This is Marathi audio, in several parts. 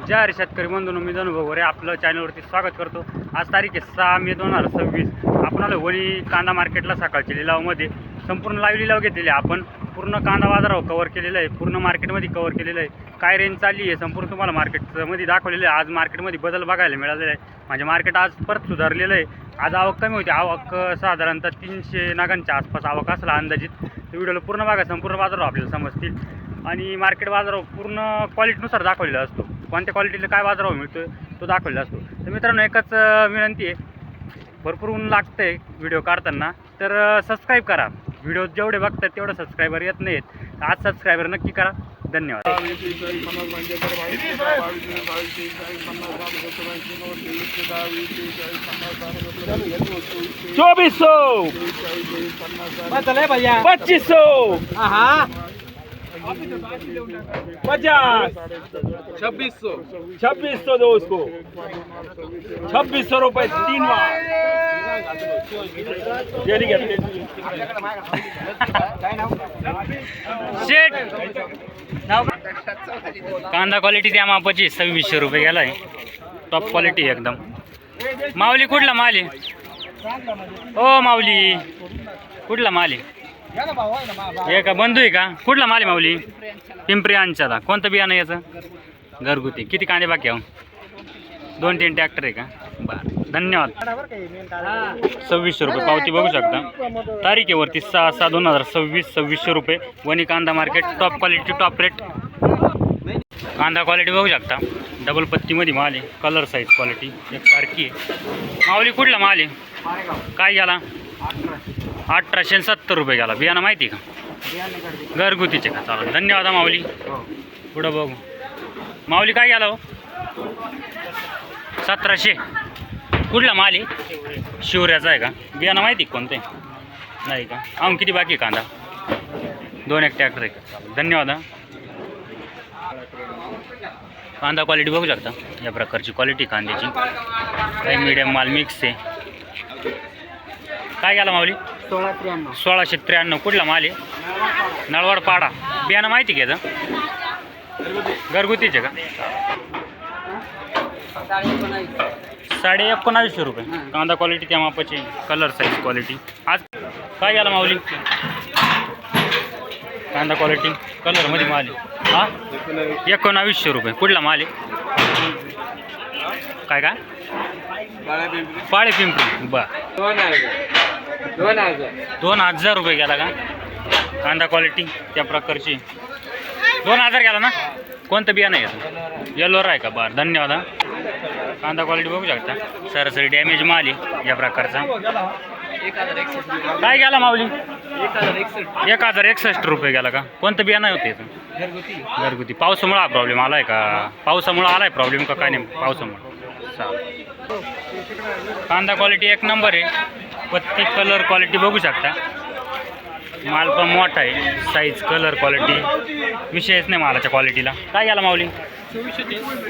जय हरी शेतकरी बंधूंनो, मी अनुभव गोरे आपलं चॅनलवरती स्वागत करतो। आज तारीख आहे 6 मे 2026। आपण आलो वणी कांदा मार्केटला सकाळच्या लिलावमध्ये संपूर्ण लाईव्ह लिलाव घेतलेले आपण पूर्ण कांदा बाजारावर कव्हर केलेलं आहे, पूर्ण मार्केटमध्ये कव्हर केलेलं आहे। काय रेंज चालली आहे संपूर्ण तुम्हाला मार्केटमध्ये दाखवलेलं आहे। आज मार्केटमध्ये बदल बघायला मिळालेला आहे, म्हणजे मार्केट आज परत सुधारलेलं आहे। आज आवक कमी होती, आवक साधारणतः 300 नागांच्या आसपास आवक असला अंदाजित। व्हिडिओला पूर्ण बघा, संपूर्ण बाजारावर आपल्याला समजतील। आणि मार्केट बाजारावर पूर्ण क्वालिटीनुसार दाखवलेला असतो, कोणत्या क्वालिटीला काय बाजारावर मिळतो तो दाखवलेला असतो। तर मित्रांनो, एकच विनंती आहे, भरपूर ऊन लागतंय व्हिडिओ काढताना, तर सबस्क्राईब करा। व्हिडिओ जेवढे बघतात तेवढे सबस्क्रायबर येत नाहीत, आज सबस्क्रायबर नक्की करा। धन्यवाद। 2400 50 2600 दो उसको 2600 रुपए 3 बार। शेट कांदा क्वालिटी त्या मापाची 2600 रुपये गेलाय, टॉप क्वालिटी एकदम। माऊली कुठला माल आहे? ओ माऊली कुठला माल आहे? हे का बंधू आहे का? कुठला माल आहे माऊली? पिंपरी अंचाला। कोणतं बियाणं याचं? घरगुती। किती कांदे बाकी आहे? 2-3 ट्रॅक्टर आहे का? बरं, धन्यवाद। 2600 रुपये पावती बघू शकता। तारीख आहे वरती 6/6/2026, 2600 रुपये वणी कांदा market, top quality, top rate. कांदा क्वालिटी बघू शकता, डबल पत्तीमध्ये माल आहे, कलर साईज क्वालिटी एकसारखी आहे। माऊली कुठला माल आहे? काय गेला? 1870 रुपये गेला। बियाणं माहिती आहे का? घरगुतीचे का? चालेल, धन्यवाद माऊली। पुढं बघू माऊली काय गेला हो? 1700। कुठला माल आहे? शिवऱ्याचा आहे का? बियाणं माहिती आहे कोणतं आहे? नाही का? अजून किती बाकी आहे कांदा? 2-1 ट्रॅक्टर आहे का? चालेल, धन्यवाद। कांदा क्वालिटी बघू शकता, या प्रकारची क्वालिटी कांद्याची, काही मीडियम माल मिक्स आहे। काय गेला माऊली? 1693। कुठला माल आहे? नळवड पाडा। बियाणं माहिती घ्यायचं? घरगुतीचे का? 1950 रुपये कांदा क्वालिटी त्या मापाची, कलर साईज क्वालिटी। आज काय गेला माऊली? कांदा क्वालिटी कलरमध्ये माल आहे हा, 1900 रुपये। कुठला माल आहे? काय काय? पाळे पिंपरी। बरं, 2000 रुपये गेला का? कांदा क्वालिटी त्या प्रकारची 2000 गेला ना? कोणतं बियाणं आहे याचं? येलोर आहे का? बरं, धन्यवाद। कांदा क्वालिटी बघू शकता, सरासरी डॅमेज माल आहे या प्रकारचा। काय गेला माऊली? 1061 रुपये गेला का? कोणतं बियाणं होतं याचं? घरगुती। पावसामुळे हा प्रॉब्लेम आला आहे का? पावसामुळे आला आहे प्रॉब्लेम का काय? नाही, पावसामुळे। चालेल, कांदा क्वालिटी एक नंबर आहे, पत्ती कलर क्वालिटी बघू शकता। माल पण मोठा आहे, साईज कलर क्वालिटी विषयच नाही मालाच्या क्वालिटीला। काय गेला माऊली?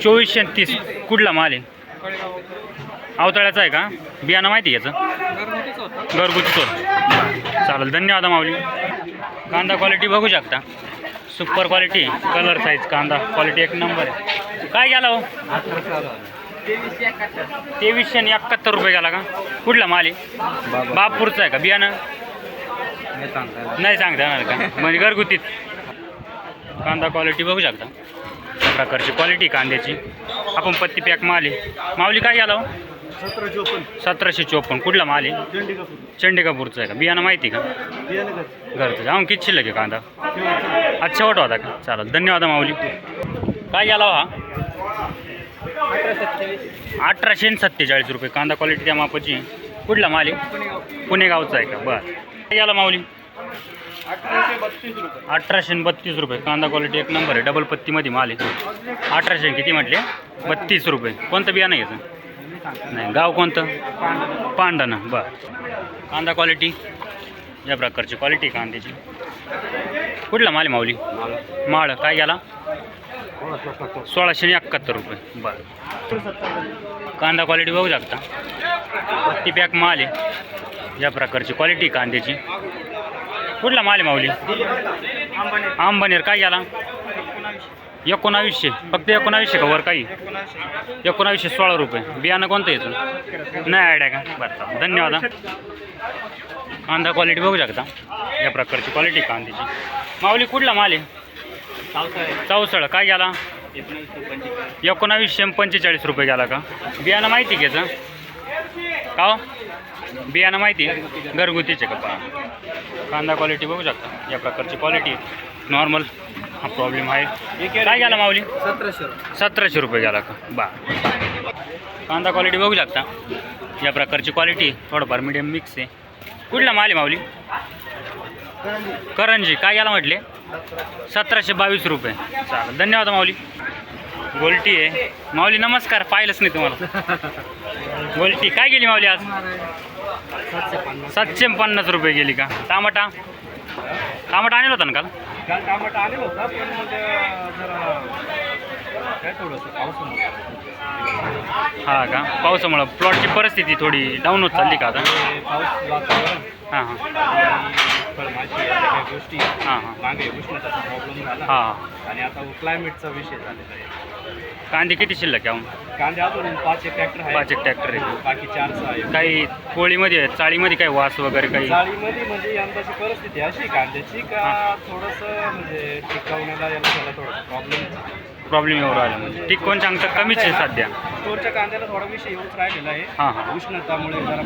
2430। कुठला माल आहे? अवतळ्याचा आहे का? बियाणं माहिती याचं? घरगुतीच होतं। चालेल, धन्यवाद माऊली। कांदा क्वालिटी बघू शकता, सुपर क्वालिटी, कलर साईज कांदा क्वालिटी एक नंबर आहे। काय गेला हो? 2371 रुपये गेला का? कुठला माल आहे? बापूरचा आहे का? बियाणं नाही सांगता येणार का? म्हणजे घरगुतीत। कांदा क्वालिटी बघू शकता, त्या प्रकारची क्वालिटी कांद्याची। आपण पत्ती पॅक माल आहे। माऊली काय गेला हो? 1754। कुठला माल आहे? चंडिकापूरचा आहे का? बियाणं माहिती का? घरचं जाऊन किती शिल्लक आहे कांदा? आज शेवट होता का? चालेल, धन्यवाद माऊली। काय गेला हा? 1847 रुपये कांदा क्वालिटी त्या मापाची। कुठला माल आहे? पुणे गावचा आहे का? बरं, काय गेला माऊली? 1832 रुपये कांदा क्वालिटी एक नंबर आहे, डबल पत्तीमध्ये माल आहे। 1800 किती म्हटले? 32 रुपये। कोणतं बियाणं आहे याचं? नाही, गाव कोणतं? पांढana। बरं, कांदा क्वालिटी या प्रकारची क्वालिटी कांद्याची। कुठला माल आहे माऊली? माळ। काय गेला? 1671 रुपये। बरं, कांदा क्वालिटी बघू शकता, पत्ती पॅक माल आहे या प्रकारची क्वालिटी कांद्याची। कुठला माल आहे माऊली? अंबनेर। काय गेला? 1900 फक्त 1900 का वर काही 1916 रुपये. बियाणं कोणतं याचं नाही आयडिया का? बरं चालेल, धन्यवाद हा. कांदा क्वालिटी बघू शकता या प्रकारची क्वालिटी कांद्याची. माऊली कुठला माल आहे? चौसळ. काय गेला? 1945 रुपये गेला का? बियाणं माहिती घ्यायचं का हो? बियाणं माहिती आहे घरगुतीचे का? पहा कांदा क्वालिटी बघू शकता या प्रकारची क्वालिटी नॉर्मल. हा प्रॉब्लेम आहे. काय गेला माऊली? 1700 रुपये गेला का? बा कांदा क्वालिटी बघू शकता या प्रकारची क्वालिटी थोडंफार मीडियम मिक्स आहे. कुठला माल आहे माऊली? करंजी. काय गेला म्हटले? 1722 रुपये. चालेल, धन्यवाद माऊली. गोल्टी आहे माऊली. नमस्कार, पाहिलंच नाही तुम्हाला. गोल्टी काय गेली माऊली आज? 750 रुपये गेली का? टमाटा आणलं होतं ना काल? टमाटा आलेला होता पण मग जरा काय थोडंसं पावसामुळे. हां का? पावसामुळं प्लॉटची परिस्थिती थोडी डाऊन होत चालली का आता? पाऊस वातावरण हां हां फळमाशी काही गोष्टी हां हां मागे उष्णताचा प्रॉब्लेम झाला हां. आणि आता क्लायमेटचा विषय झालेला आहे. कांदे किती शिल्लक आहे? कांदे अजून 5 ट्रॅक्टर आहे. 5 ट्रॅक्टर आहे. बाकी 4 आहे. काही कोळीमध्ये चाळीमध्ये काही वास वगैरे काही? चाळीमध्ये म्हणजे यंदाची परिस्थिती अशी आहे कांद्याची का थोडंसं म्हणजे टिकवण्याला याला त्याला थोडासा प्रॉब्लेम एवढा आला म्हणजे टिकवून चांगलं कमीच आहे सध्या. स्टोरच्या कांद्याला थोडा विषय येऊच राहिलेला आहे. हां हां उष्णतामुळे जरा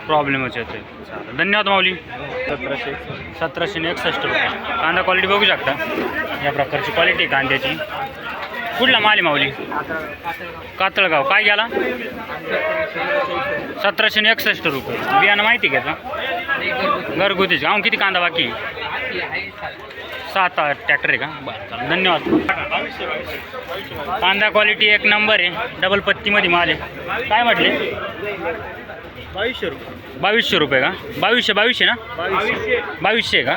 प्रॉब्लेमच येतो. चालेल, धन्यवाद माऊली. 1761 रुपये. कांदा क्वालिटी बघू शकता या प्रकारची क्वालिटी कांद्याची. कुठला माल आहे माऊली? कातळगाव. काय गेला? 1761 रुपये. बियाणं माहिती घ्यायचं घरगुतीच. गाव किती कांदा बाकी? 7 ट्रॅक्टर आहे का? बरं चालेल, धन्यवाद. कांदा क्वालिटी एक नंबर आहे. डबल पत्तीमध्ये माल आहे. काय म्हटले? 2200 रुपये. 2200 रुपये का? 2200 ना? 2200 का?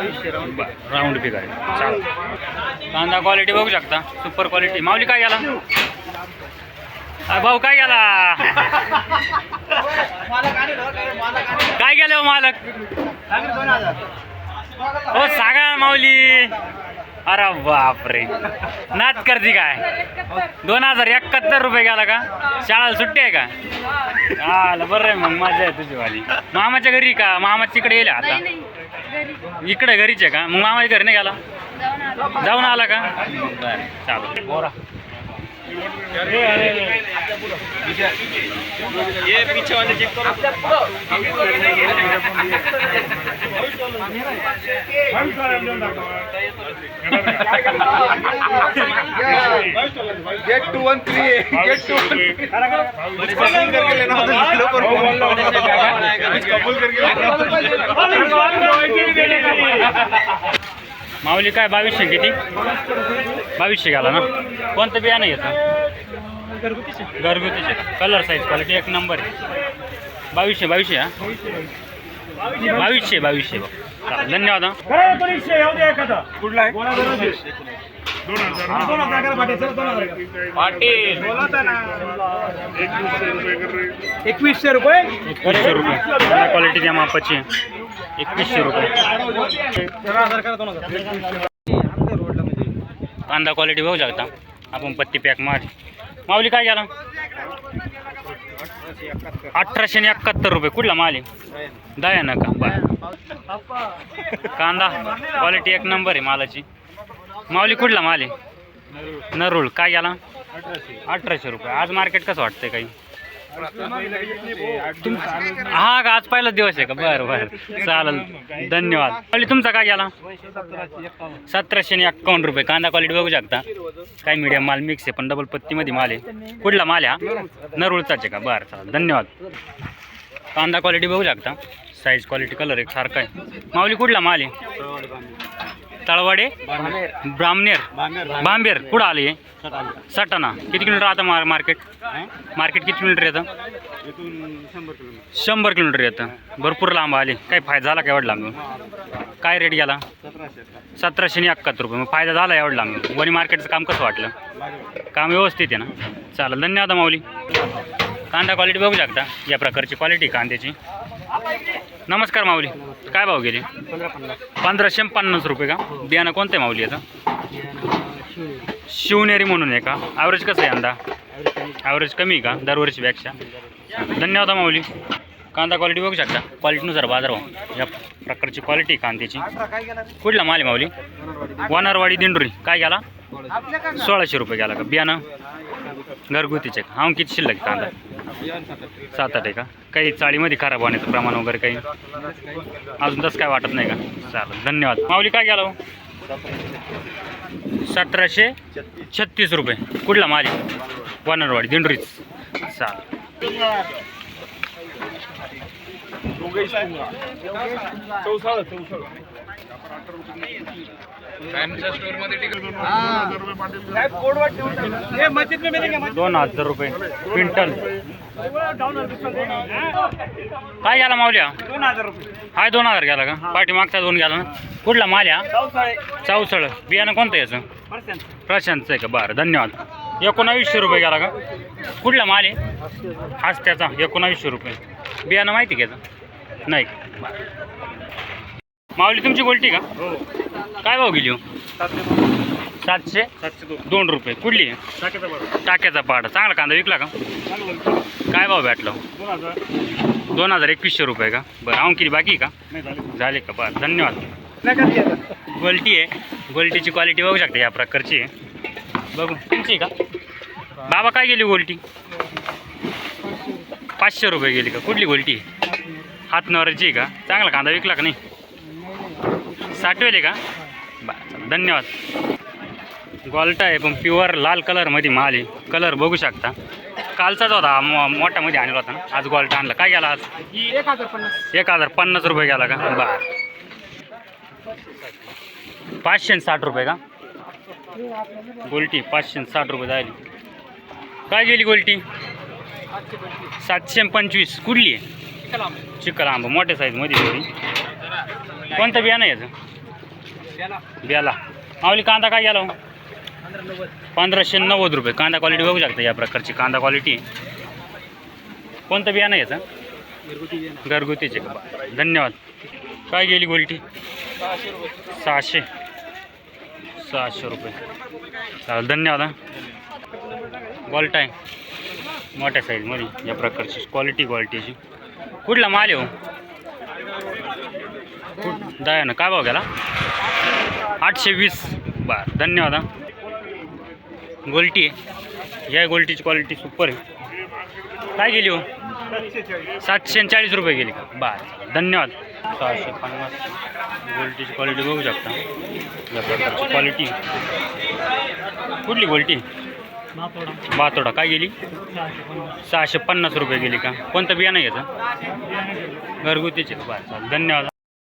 राऊंड फिगर आहे. चालेल. कांदा क्वालिटी बघू शकता सुपर क्वालिटी. माऊली काय गेला? भाऊ काय गेला? काय गेलं हो मालक? हो सांगा माऊली. अरे बापरे, नाच करते काय? 2071 रुपये गेला का? शाळाला सुट्टी आहे का? आलं बरं आहे, मग मजा आहे तुझी वाली. मामाच्या घरी का? मामा तिकडे येईल आता. इकडे घरीच आहे का? मग मामाच्या घरी नाही गेला? जाऊन आला का? बरं चालेल. बोरा गेट 213 गेट 2 माऊली काय 2200 किती? 2200 गेला ना? कोणतं बियाणं घेतं? घरगुतीचे. कलर साईज क्वालिटी एक नंबर आहे. 2200 हा? 2200 बघ. धन्यवाद हा. कुठला आहे? पाटील 2100 रुपये. 2100 रुपये क्वालिटी त्या मापाची 2100 रुपये. कांदा क्वालिटी बघू शकता आपण. पत्ती पॅक मार. माऊली काय गेला? 1871 रुपये. कुठला माल आहे? दयाना का? बरं. कांदा क्वालिटी एक नंबर आहे मालाची. माऊली कुठला माल आहे? नरूळ. काय गेला? 1800 रुपये. आज मार्केट कसं वाटतंय काही? हा का? आज पहिलाच दिवस आहे का? बरं बरं चालेल, धन्यवाद. माऊली तुमचा काय गेला? 1751 रुपये. कांदा क्वालिटी बघू शकता. काय मीडियम माल मिक्स आहे पण डबल पत्तीमध्ये माल आहे. कुठला माल आहे हा? नरूळचाच आहे का? बरं चालेल, धन्यवाद. कांदा क्वालिटी बघू शकता. साईज क्वालिटी कलर एक सारखा आहे. माऊली कुठला माल आहे? तळवाडे ब्राह्मणेर बांबेर. कुठं आले? सटाणा. किती किलोमीटर आता मार्केट किती किलोमीटर येतं? 100 किलोमीटर येतं. भरपूर लांब आले. काही फायदा झाला का एवढा लांब? काय रेट गेला? 1771 रुपये. मग फायदा झाला एवढा लांब? वणी मार्केटचं काम कसं वाटलं? काम व्यवस्थित आहे ना? चालेल, धन्यवाद माऊली. कांदा क्वालिटी बघू शकता या प्रकारची क्वालिटी कांद्याची. नमस्कार माऊली. काय भाव गेले? 1550 रुपये का? बियाणं कोणतं आहे माऊली आता? शिवनेरी म्हणून आहे का? ॲव्हरेज कसं आहे यंदा? ॲव्हरेज कमी आहे का दरवर्षीपेक्षा? धन्यवाद माऊली. कांदा क्वालिटी बघू शकता, क्वालिटीनुसार बाजारभाव. या प्रकारची क्वालिटी कांद्याची. कुठला माल आहे माऊली? वानरवाडी दिंडोरी. काय गेला? 1600 रुपये गेला का? बियाणं घरगुतीचे का? हा किती शिल्लक कांदा? 7-8 आहे का? काही चाळीमध्ये खराब होण्याचं प्रमाण वगैरे काही अजून तसं काय वाटत नाही का? चालेल, धन्यवाद. माऊली काय गेला? 1736 रुपये. कुठला माल आहे? वानरवाडी दिंडोरीच. चालेल. दोन 2000 रुपये क्विंटल. काय गेला माऊल्या? 2000 रुपये. हाय 2000 गेला का? पाठीमागचा 2 गेला ना. कुठला माल आहे? चौसळ. बियाणं कोणतं याचं? प्रशांतचं आहे का? बरं, धन्यवाद. 1900 रुपये गेला का? कुठला माल आहे? हाच त्याचा 1900 रुपये. बियाणं माहिती का याचं? नाही. माऊली तुमची गोल्टी का? काय भाव गेली हो? 702 रुपये. कुठली? टाक्याचा पाडा. चांगला कांदा विकला का? काय भाव भेटला? 2100 रुपये का? बरं, आऊन किती बाकी का? झाले का? बरं, धन्यवाद. गोल्टी आहे. गोल्टीची क्वालिटी बघू शकता या प्रकारची आहे. बघू तुमची का? बाबा काय गेली गोल्टी? 500 रुपये गेली का? कुठली गोल्टी? हातनवरची का? चांगला कांदा विकला का नाही? 60 का? बरं, धन्यवाद. गोल्टा आहे पण प्युअर लाल कलरमध्ये माल आहे. कलर बघू शकता. कालचाच होता मोठ्यामध्ये आणला होता ना. आज गोल्टा आणला. काय गेला आज? 1050 रुपये गेला का? बरं. 560 रुपये का? गोल्टी 560 रुपये जायली. काय गेली गोल्टी? 725. कुठली आहे? चिकल आंबा. मोठ्या साईजमध्ये थोडी. कोणतं बियाणं आहे याचं? बियाला. माऊली कांदा काय गेला? 1590 रुपये. कांदा क्वालिटी बघू शकता या प्रकारची कांदा क्वालिटी. कोणतं बियाणं आहे याचं? घरगुतीचे का? धन्यवाद. काय गेली गोल्टी? 600 रुपये. चालेल, धन्यवाद. गोल्टा आहे मोठ्या साईजमध्ये या प्रकारची क्वालिटीची. कुठला माल आहे हो? दयानं. काय भाव गेला? 820. बरं, धन्यवाद. गोल्टी आहे. या गोल्टीची क्वालिटी सुपर आहे. काय गेली हो? 740 रुपये गेली का? बरं, धन्यवाद. 650. गोल्टीची क्वालिटी बघू शकता या प्रकारची क्वालिटी. कुठली गोल्टी? बातोडा. काय गेली? 650 रुपये गेली का? कोणतं बियाणं आहे याचं? घरगुतीचे. बरं, चालेल, धन्यवाद.